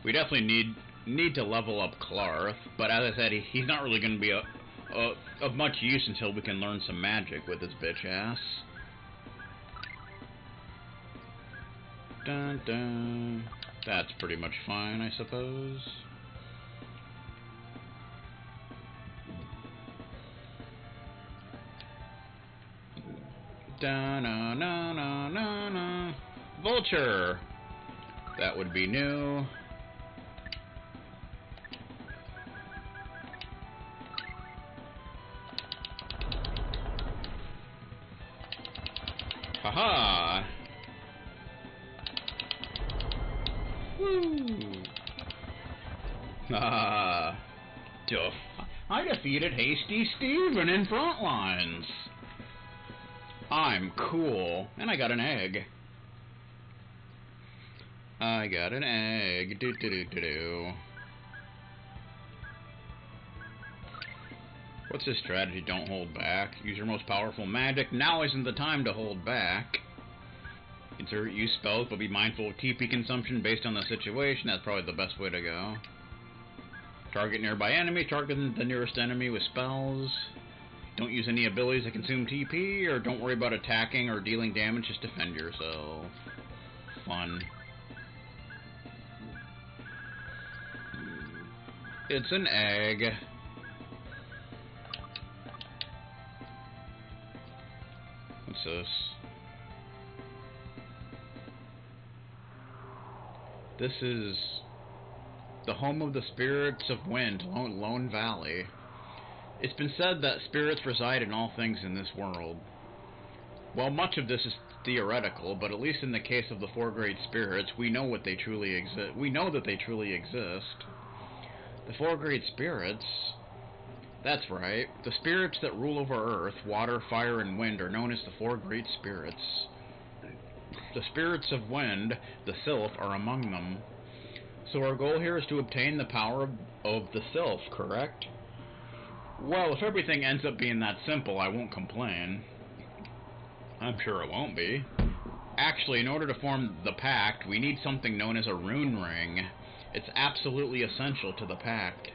We definitely need to level up Clarth, but as I said, he's not really going to be of much use until we can learn some magic with his bitch ass. Dun dun. That's pretty much fine, I suppose. Da na na na na na. Vulture. That would be new. Haha. Woo. Ah. I defeated Hasty Steven in Frontlines. I'm cool. And I got an egg. I got an egg. Do do do do do. What's this strategy? Don't hold back. Use your most powerful magic. Now isn't the time to hold back. Insert use spells, but be mindful of TP consumption based on the situation. That's probably the best way to go. Target nearby enemy. Target the nearest enemy with spells. Don't use any abilities that consume TP, or don't worry about attacking or dealing damage, just defend yourself. Fun. It's an egg. What's this? This is the home of the spirits of wind, Lone Valley. It's been said that spirits reside in all things in this world. Well, much of this is theoretical, but at least in the case of the four great spirits, we know what they truly exist. We know that they truly exist. The four great spirits. That's right. The spirits that rule over earth, water, fire, and wind are known as the four great spirits. The spirits of wind, the Sylph, are among them. So our goal here is to obtain the power of the Sylph, correct? Well, if everything ends up being that simple, I won't complain. I'm sure it won't be. Actually, in order to form the pact, we need something known as a rune ring. It's absolutely essential to the pact.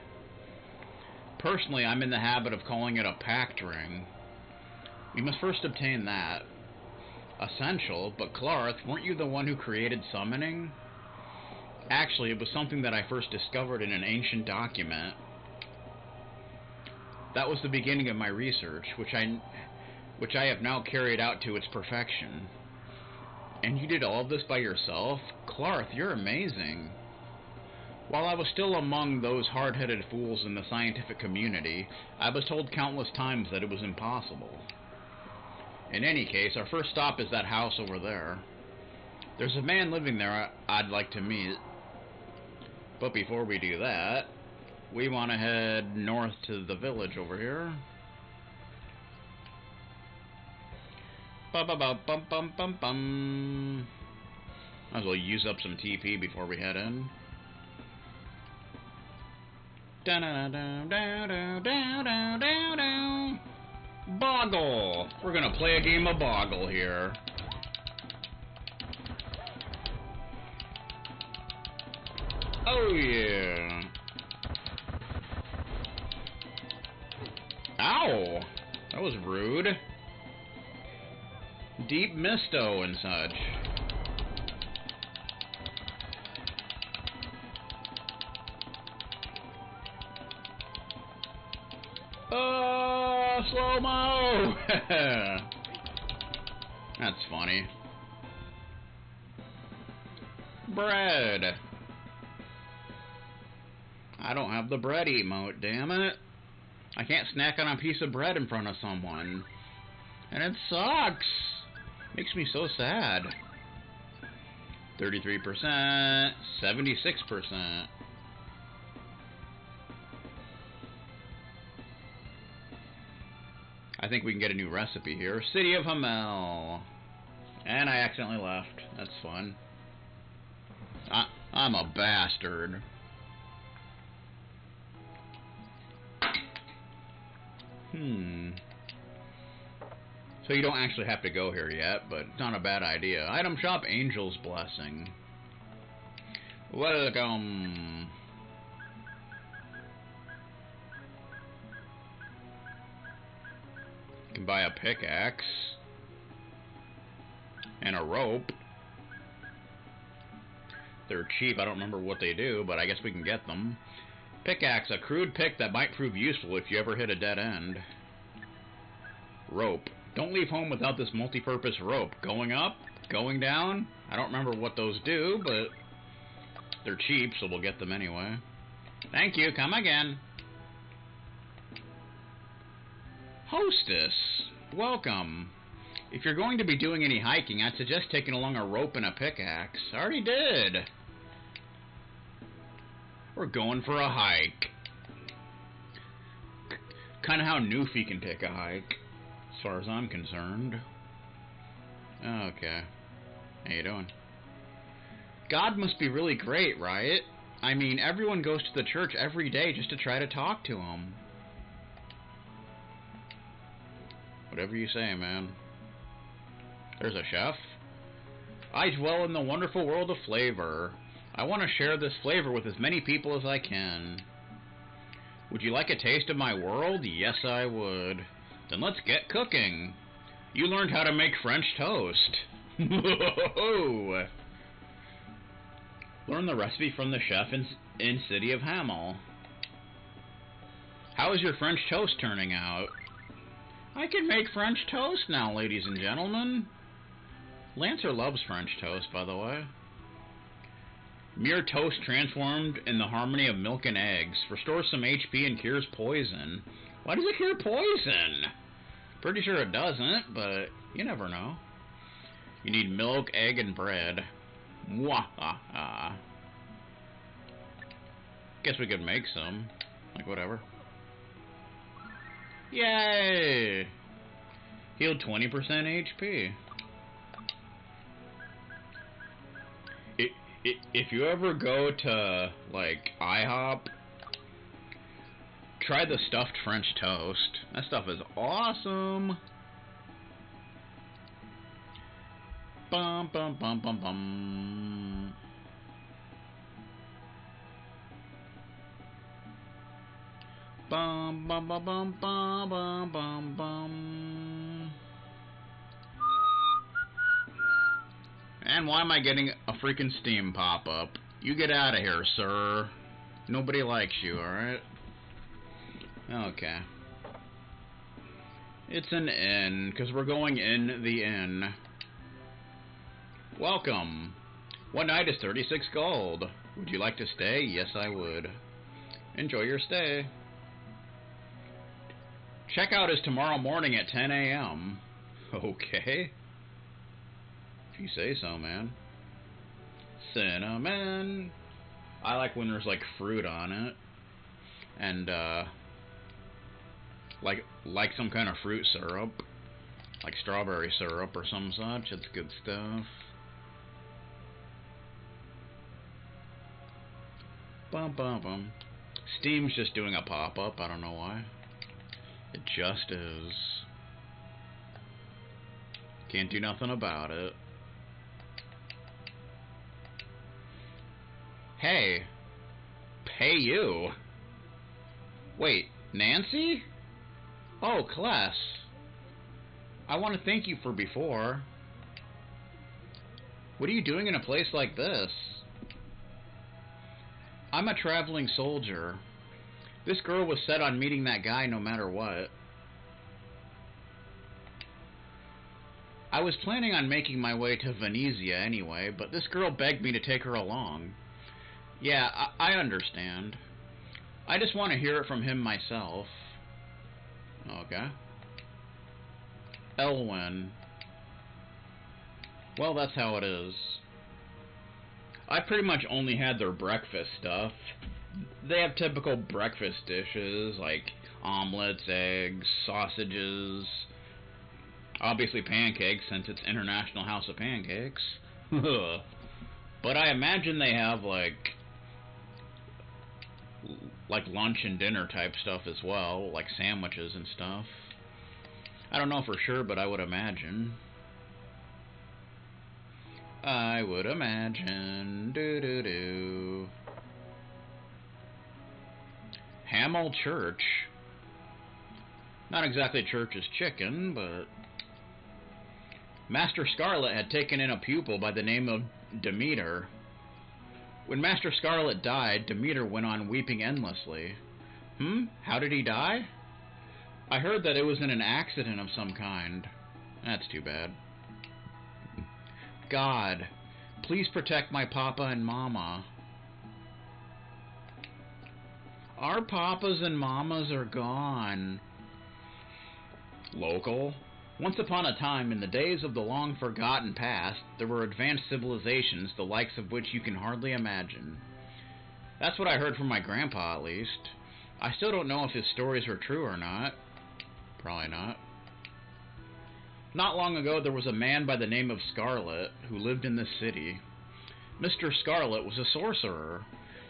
Personally, I'm in the habit of calling it a pact ring. We must first obtain that. Essential, but Clarth, weren't you the one who created summoning? Actually, it was something that I first discovered in an ancient document. That was the beginning of my research, which I have now carried out to its perfection. And you did all of this by yourself? Clarth, you're amazing. While I was still among those hard-headed fools in the scientific community, I was told countless times that it was impossible. In any case, our first stop is that house over there. There's a man living there I'd like to meet. But before we do that, we want to head north to the village over here. Ba-ba-ba-bum-bum-bum-bum. Might as well use up some TP before we head in. Boggle! We're gonna play a game of Boggle here. Oh yeah! Ow! That was rude. Deep misto and such. Oh, slow-mo! That's funny. Bread. I don't have the bread emote, damn it. I can't snack on a piece of bread in front of someone. And it sucks. Makes me so sad. 33%, 76%. I think we can get a new recipe here. City of Hamel. And I accidentally left. That's fun. I'm a bastard. So you don't actually have to go here yet, but it's not a bad idea. Item shop, Angel's Blessing. Welcome. You can buy a pickaxe and a rope. They're cheap. I don't remember what they do, but I guess we can get them. Pickaxe, a crude pick that might prove useful if you ever hit a dead end. Rope. Don't leave home without this multi-purpose rope. Going up, going down. I don't remember what those do, but they're cheap, so we'll get them anyway. Thank you. Come again. Hostess. Welcome. If you're going to be doing any hiking, I'd suggest taking along a rope and a pickaxe. I already did. We're going for a hike. Kind of how Newfie can take a hike, as far as I'm concerned. Okay. How you doing? God must be really great, right? I mean, everyone goes to the church every day just to try to talk to him. Whatever you say, man. There's a chef. I dwell in the wonderful world of flavor. I want to share this flavor with as many people as I can. Would you like a taste of my world? Yes, I would. Then let's get cooking. You learned how to make French toast. Whoa! Learn the recipe from the chef in city of Hamel. How is your French toast turning out? I can make French toast now, ladies and gentlemen. Lancer loves French toast, by the way. Mere toast transformed in the harmony of milk and eggs. Restores some HP and cures poison. Why does it cure poison? Pretty sure it doesn't, but you never know. You need milk, egg, and bread. Mwahaha. Guess we could make some. Like, whatever. Yay! Healed 20% HP. If you ever go to, like, IHOP, try the stuffed French toast. That stuff is awesome. Bum, bum, bum, bum, bum. Bum, bum, bum, bum, bum, bum, bum, bum. And why am I getting a freaking Steam pop-up? You get out of here, sir. Nobody likes you, alright? Okay. It's an inn, because we're going in the inn. Welcome. One night is 36 gold. Would you like to stay? Yes, I would. Enjoy your stay. Checkout is tomorrow morning at 10 a.m. Okay. If you say so, man. Cinnamon. I like when there's like fruit on it. And like some kind of fruit syrup. Like strawberry syrup or some such. It's good stuff. Bum bum bum. Steam's just doing a pop-up. I don't know why. It just is. Can't do nothing about it. Hey. Pay you. Wait, Nancy? Oh, class. I want to thank you for before. What are you doing in a place like this? I'm a traveling soldier. This girl was set on meeting that guy no matter what. I was planning on making my way to Venezia anyway, but this girl begged me to take her along. Yeah, I understand. I just want to hear it from him myself. Okay. Elwyn. Well, that's how it is. I pretty much only had their breakfast stuff. They have typical breakfast dishes like omelets, eggs, sausages, obviously pancakes since it's International House of Pancakes. But I imagine they have like lunch and dinner type stuff as well, like sandwiches and stuff. I don't know for sure, but I would imagine. I would imagine. Do do do. Hamel Church. Not exactly Church's chicken, but... Master Scarlet had taken in a pupil by the name of Demeter. When Master Scarlet died, Demeter went on weeping endlessly. How did he die? I heard that it was in an accident of some kind. That's too bad. God, please protect my papa and mama. Our papas and mamas are gone. Local. Once upon a time, in the days of the long-forgotten past, there were advanced civilizations, the likes of which you can hardly imagine. That's what I heard from my grandpa, at least. I still don't know if his stories were true or not. Probably not. Not long ago, there was a man by the name of Scarlet who lived in this city. Mr. Scarlet was a sorcerer,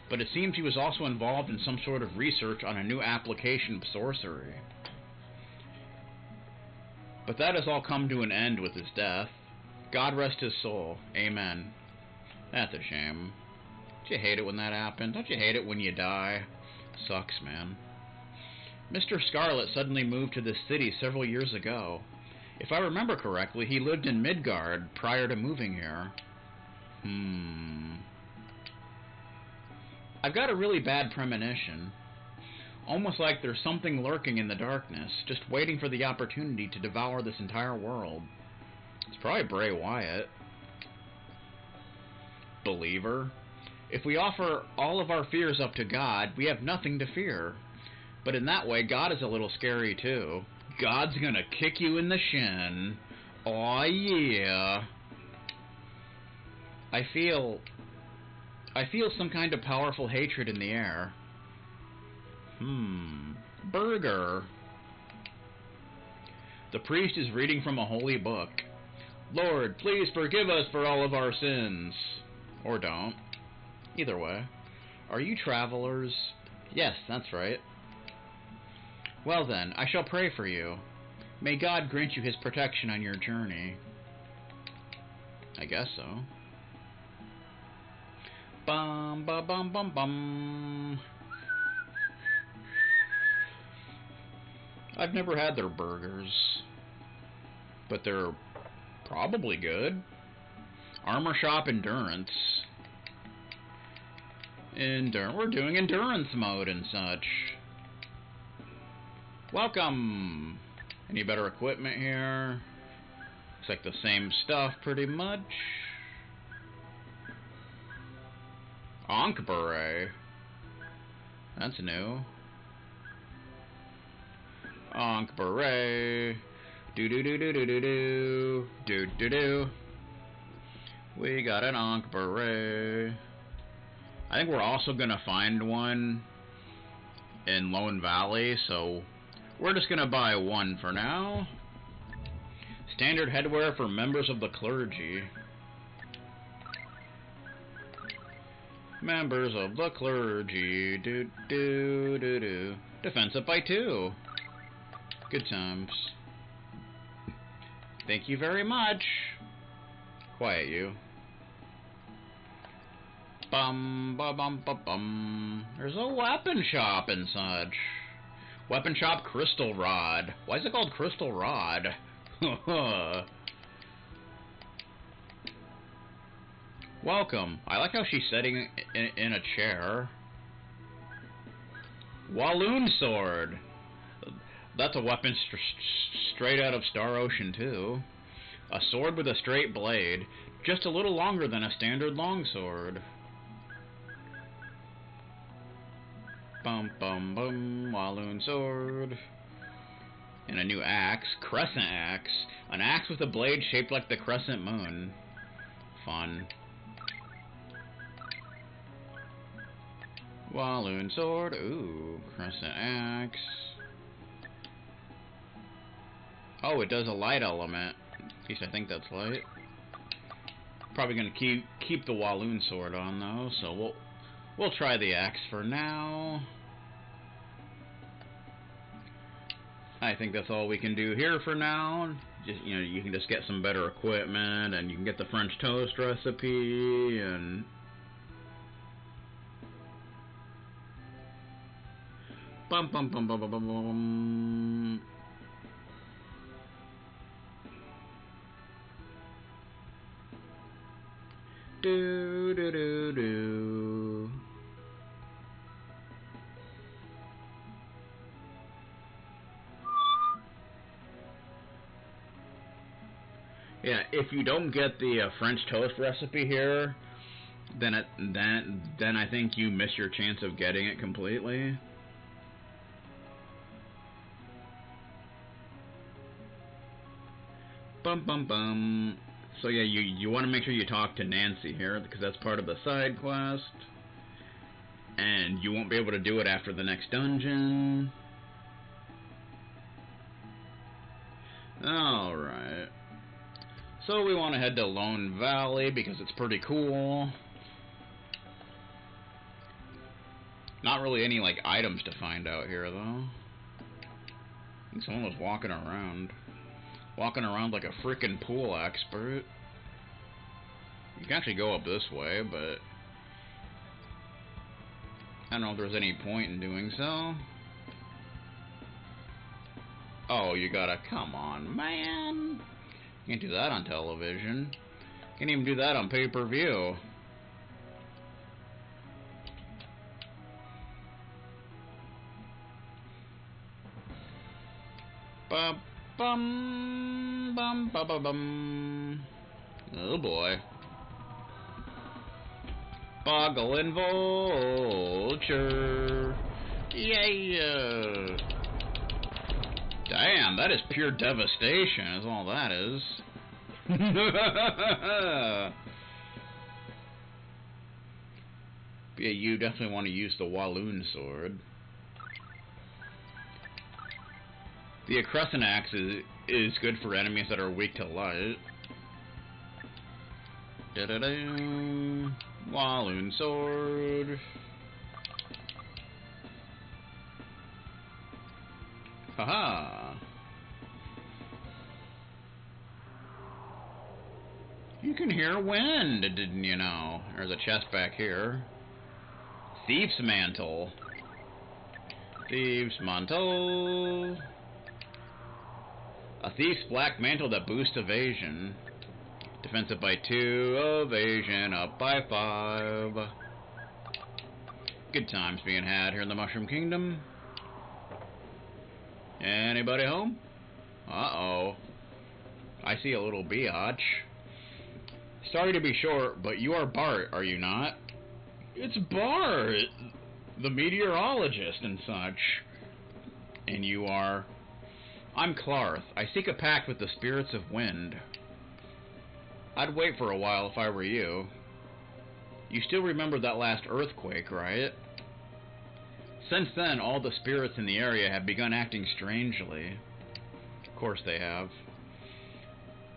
but it seems he was also involved in some sort of research on a new application of sorcery. But that has all come to an end with his death. God rest his soul. Amen. That's a shame. Don't you hate it when that happens? Don't you hate it when you die? Sucks, man. Mr. Scarlet suddenly moved to this city several years ago. If I remember correctly, he lived in Midgard prior to moving here. I've got a really bad premonition. Almost like there's something lurking in the darkness, just waiting for the opportunity to devour this entire world. It's probably Bray Wyatt. Believer. If we offer all of our fears up to God, we have nothing to fear. But in that way, God is a little scary too. God's gonna kick you in the shin. Aw, yeah. I feel some kind of powerful hatred in the air. Burger. The priest is reading from a holy book. Lord, please forgive us for all of our sins. Or don't. Either way. Are you travelers? Yes, that's right. Well then, I shall pray for you. May God grant you his protection on your journey. I guess so. Bum ba bum bum bum. I've never had their burgers, but they're probably good. Armor Shop Endurance. We're doing endurance mode and such. Welcome. Any better equipment here? Looks like the same stuff pretty much. Ankh Beret. That's new. Ankh Beret. Do. We got an Ankh Beret. I think we're also gonna find one in Lone Valley, so we're just gonna buy one for now. Standard headwear for members of the clergy. Members of the clergy. Do. Defense up by 2. Good times. Thank you very much. Quiet you. Bum ba bum ba bum. There's a weapon shop and such. Weapon shop Crystal Rod. Why is it called Crystal Rod? Welcome. I like how she's sitting in a chair. Walloon Sword. That's a weapon straight out of Star Ocean 2. A sword with a straight blade, just a little longer than a standard longsword. Bum bum bum, Walloon Sword. And a new axe, Crescent Axe. An axe with a blade shaped like the crescent moon. Fun. Walloon Sword, ooh, Crescent Axe. Oh, it does a light element. At least I think that's light. Probably gonna keep the Walloon Sword on though, so we'll try the axe for now. I think that's all we can do here for now. Just, you know, you can just get some better equipment, and you can get the French toast recipe, and Bum bum bum bum bum bum bum. Do do do do. Yeah, if you don't get the French toast recipe here, then I think you miss your chance of getting it completely. Bum bum bum. So yeah, you want to make sure you talk to Nancy here because that's part of the side quest, and you won't be able to do it after the next dungeon. All right. So we want to head to Lone Valley because it's pretty cool. Not really any like items to find out here though. I think someone was walking around like a freaking pool expert. You can actually go up this way, but I don't know if there's any point in doing so. Oh, you gotta, come on, man. Can't do that on television. Can't even do that on pay-per-view. Bum bum bum bum bum bum. Oh boy. Boggling vulture. Yeah. Damn, that is pure devastation, is all that is. Yeah, you definitely want to use the Walloon sword. The Crescent Axe is good for enemies that are weak to light. Da-da-da. Walloon sword. Haha. You can hear wind, didn't you know? There's a chest back here. Thief's Mantle. Thief's Mantle. A thief's black mantle that boosts evasion. Defensive by 2, evasion up by 5. Good times being had here in the Mushroom Kingdom. Anybody home? Uh-oh. I see a little biatch. Sorry to be short, but you are Bart, are you not? It's Bart, the meteorologist and such. And you are... I'm Clarth. I seek a pact with the spirits of wind. I'd wait for a while if I were you. You still remember that last earthquake, right? Since then, all the spirits in the area have begun acting strangely. Of course they have.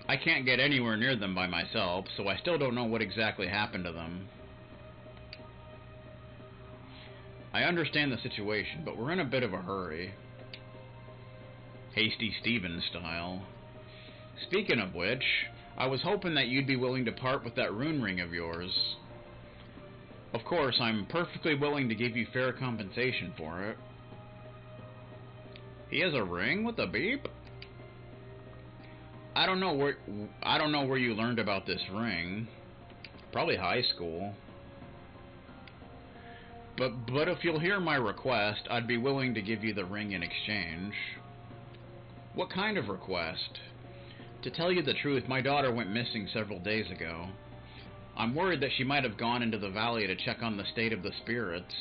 I can't get anywhere near them by myself, so I still don't know what exactly happened to them. I understand the situation, but we're in a bit of a hurry. Hasty Stevens style. Speaking of which, I was hoping that you'd be willing to part with that rune ring of yours. Of course, I'm perfectly willing to give you fair compensation for it. He has a ring with a beep? I don't know where you learned about this ring. Probably high school. But if you'll hear my request, I'd be willing to give you the ring in exchange. What kind of request? To tell you the truth, my daughter went missing several days ago. I'm worried that she might have gone into the valley to check on the state of the spirits.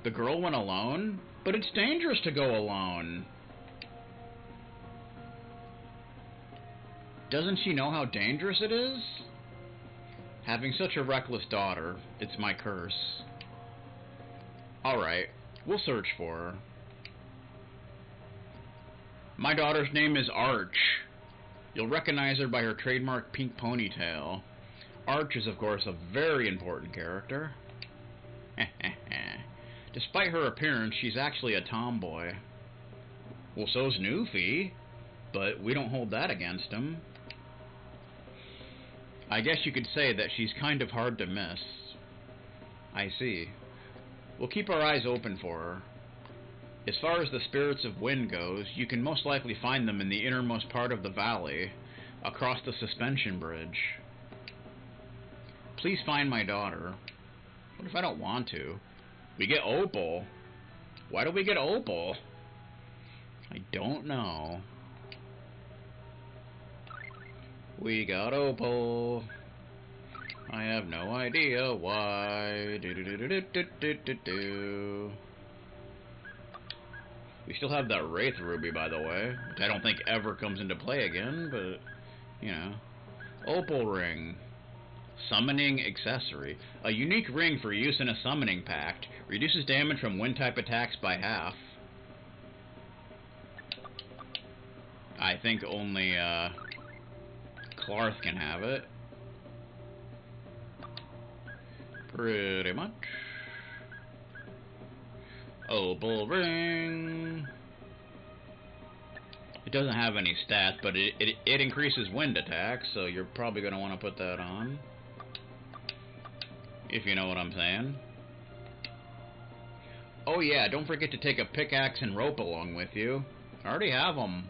The girl went alone? But it's dangerous to go alone. Doesn't she know how dangerous it is? Having such a reckless daughter, it's my curse. Alright, we'll search for her. My daughter's name is Arch. You'll recognize her by her trademark pink ponytail. Arch is, of course, a very important character. Despite her appearance, she's actually a tomboy. Well, so's Newfie, but we don't hold that against him. I guess you could say that she's kind of hard to miss. I see. We'll keep our eyes open for her. As far as the spirits of wind goes, you can most likely find them in the innermost part of the valley, across the suspension bridge. Please find my daughter. What if I don't want to? We get Opal. Why do we get Opal? I don't know. We got Opal. I have no idea why. We still have that Wraith Ruby, by the way, which I don't think ever comes into play again, but, you know. Opal Ring. Summoning Accessory. A unique ring for use in a summoning pact. Reduces damage from wind-type attacks by half. I think only, Clarth can have it. Pretty much. Opal Ring. It doesn't have any stats, but it increases wind attacks, so you're probably going to want to put that on. If you know what I'm saying. Oh yeah, don't forget to take a pickaxe and rope along with you. I already have them.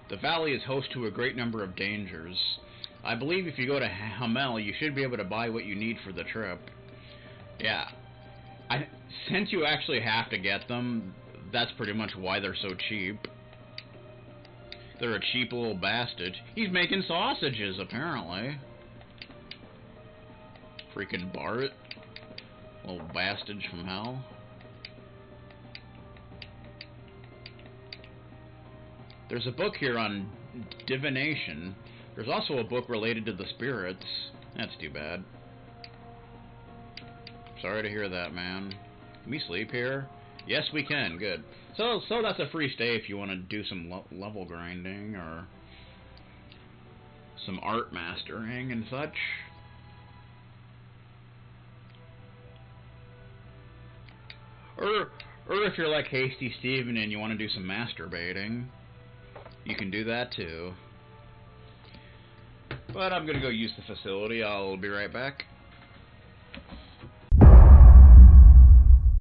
The valley is host to a great number of dangers. I believe if you go to Hamel, you should be able to buy what you need for the trip. Yeah. Since you actually have to get them, that's pretty much why they're so cheap. They're a cheap little bastard. He's making sausages, apparently. Freaking Bart. Little bastard from hell. There's a book here on divination. There's also a book related to the spirits. That's too bad. Sorry to hear that, man. Can we sleep here? Yes, we can. Good. So that's a free stay if you want to do some level grinding or some art mastering and such. Or if you're like Hasty Steven and you want to do some masturbating, you can do that too. But I'm gonna go use the facility. I'll be right back.